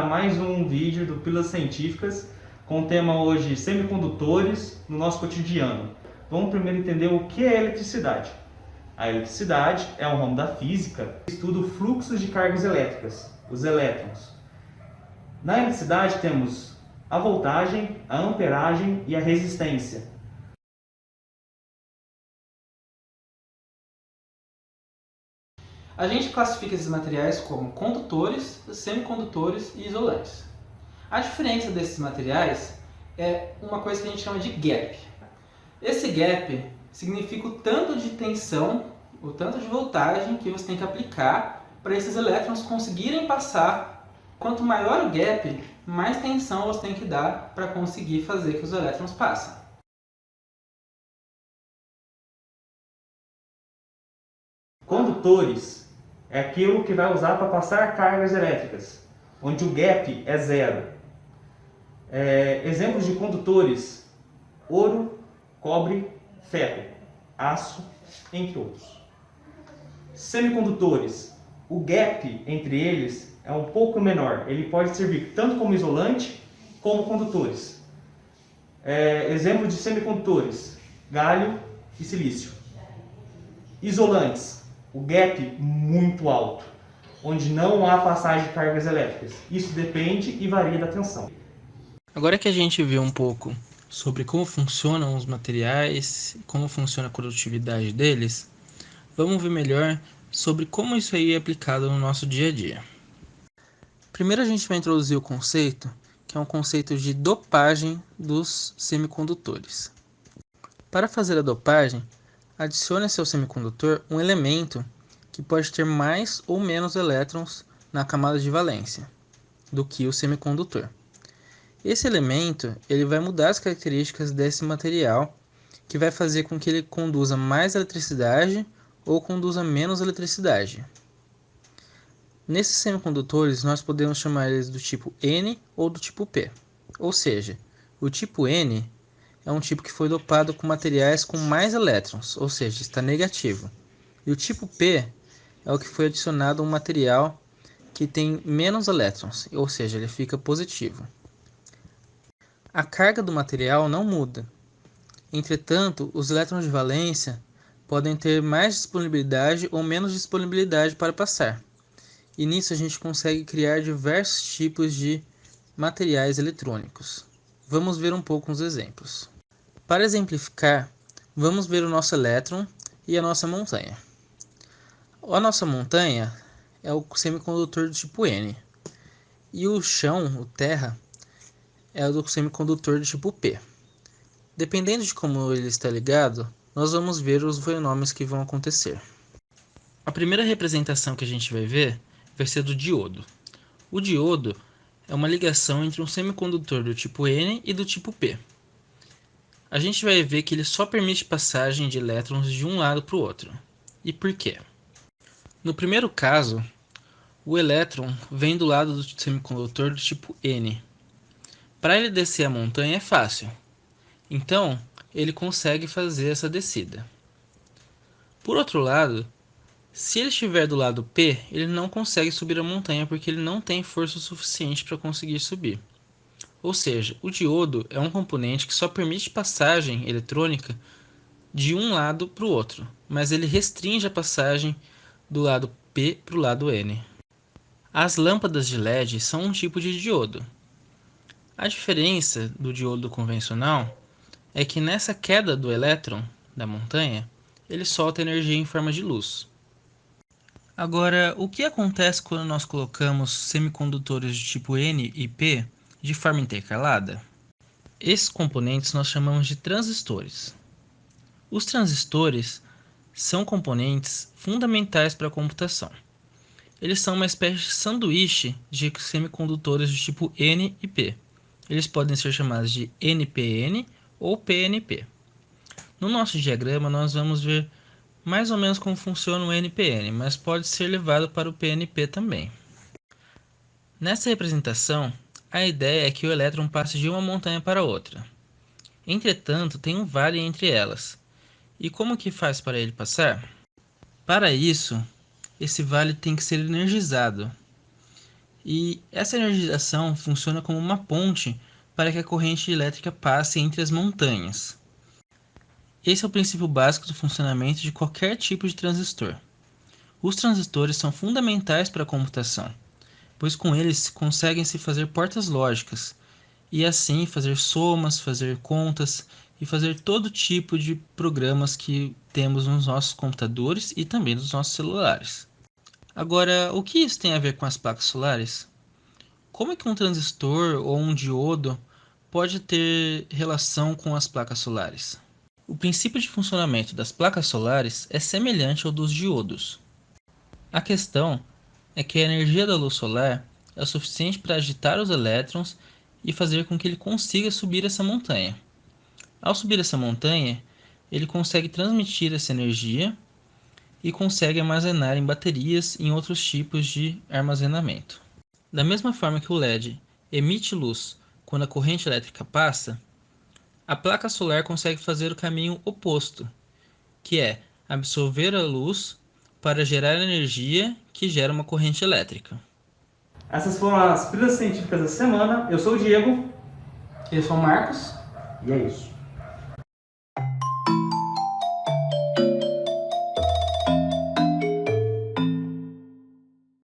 para mais um vídeo do Pílulas Científicas com o tema hoje semicondutores no nosso cotidiano. Vamos primeiro entender o que é eletricidade. A eletricidade é um ramo da física que estuda fluxos de cargas elétricas, os elétrons. Na eletricidade temos a voltagem, a amperagem e a resistência. A gente classifica esses materiais como condutores, semicondutores e isolantes. A diferença desses materiais é uma coisa que a gente chama de gap. Esse gap significa o tanto de tensão, o tanto de voltagem que você tem que aplicar para esses elétrons conseguirem passar. Quanto maior o gap, mais tensão você tem que dar para conseguir fazer que os elétrons passem. Condutores é aquilo que vai usar para passar cargas elétricas, onde o gap é zero. Exemplos de condutores: ouro, cobre, ferro, aço, entre outros. Semicondutores: o gap entre eles é um pouco menor. Ele pode servir tanto como isolante como condutores. Exemplos de semicondutores: galho e silício. Isolantes: o gap muito alto, onde não há passagem de cargas elétricas. Isso depende e varia da tensão. Agora que a gente viu um pouco sobre como funcionam os materiais, como funciona a condutividade deles, vamos ver melhor sobre como isso aí é aplicado no nosso dia a dia. Primeiro a gente vai introduzir o conceito, que é um conceito de dopagem dos semicondutores. Para fazer a dopagem, adicione a seu semicondutor um elemento que pode ter mais ou menos elétrons na camada de valência do que o semicondutor. Esse elemento ele vai mudar as características desse material, que vai fazer com que ele conduza mais eletricidade ou conduza menos eletricidade. Nesses semicondutores, nós podemos chamar eles do tipo N ou do tipo P. Ou seja, o tipo N é um tipo que foi dopado com materiais com mais elétrons, ou seja, está negativo. E o tipo P é o que foi adicionado a um material que tem menos elétrons, ou seja, ele fica positivo. A carga do material não muda. Entretanto, os elétrons de valência podem ter mais disponibilidade ou menos disponibilidade para passar. E nisso a gente consegue criar diversos tipos de materiais eletrônicos. Vamos ver um pouco uns exemplos. Para exemplificar, vamos ver o nosso elétron e a nossa montanha. A nossa montanha é o semicondutor do tipo N. E o chão, o terra, é o do semicondutor do tipo P. Dependendo de como ele está ligado, nós vamos ver os fenômenos que vão acontecer. A primeira representação que a gente vai ver vai ser do diodo. O diodo é uma ligação entre um semicondutor do tipo N e do tipo P. A gente vai ver que ele só permite passagem de elétrons de um lado para o outro. E por quê? No primeiro caso, o elétron vem do lado do semicondutor do tipo N. Para ele descer a montanha é fácil, então ele consegue fazer essa descida. Por outro lado, se ele estiver do lado P, ele não consegue subir a montanha porque ele não tem força suficiente para conseguir subir. Ou seja, o diodo é um componente que só permite passagem eletrônica de um lado para o outro, mas ele restringe a passagem do lado P para o lado N. As lâmpadas de LED são um tipo de diodo. A diferença do diodo convencional é que nessa queda do elétron da montanha, ele solta energia em forma de luz. Agora, o que acontece quando nós colocamos semicondutores de tipo N e P de forma intercalada? Esses componentes nós chamamos de transistores. Os transistores são componentes fundamentais para a computação. Eles são uma espécie de sanduíche de semicondutores do tipo N e P. Eles podem ser chamados de NPN ou PNP. No nosso diagrama nós vamos ver mais ou menos como funciona o NPN, mas pode ser levado para o PNP também. Nessa representação, a ideia é que o elétron passe de uma montanha para outra. Entretanto, tem um vale entre elas. E como que faz para ele passar? Para isso, esse vale tem que ser energizado. E essa energização funciona como uma ponte para que a corrente elétrica passe entre as montanhas. Esse é o princípio básico do funcionamento de qualquer tipo de transistor. Os transistores são fundamentais para a computação, pois com eles conseguem-se fazer portas lógicas, e assim fazer somas, fazer contas e fazer todo tipo de programas que temos nos nossos computadores e também nos nossos celulares. Agora, o que isso tem a ver com as placas solares? Como é que um transistor ou um diodo pode ter relação com as placas solares? O princípio de funcionamento das placas solares é semelhante ao dos diodos. A questão é que a energia da luz solar é o suficiente para agitar os elétrons e fazer com que ele consiga subir essa montanha. Ao subir essa montanha, ele consegue transmitir essa energia e consegue armazenar em baterias e em outros tipos de armazenamento. Da mesma forma que o LED emite luz quando a corrente elétrica passa, a placa solar consegue fazer o caminho oposto, que é absorver a luz para gerar energia que gera uma corrente elétrica. Essas foram as pílulas científicas da semana. Eu sou o Diego. Eu sou o Marcos. E é isso.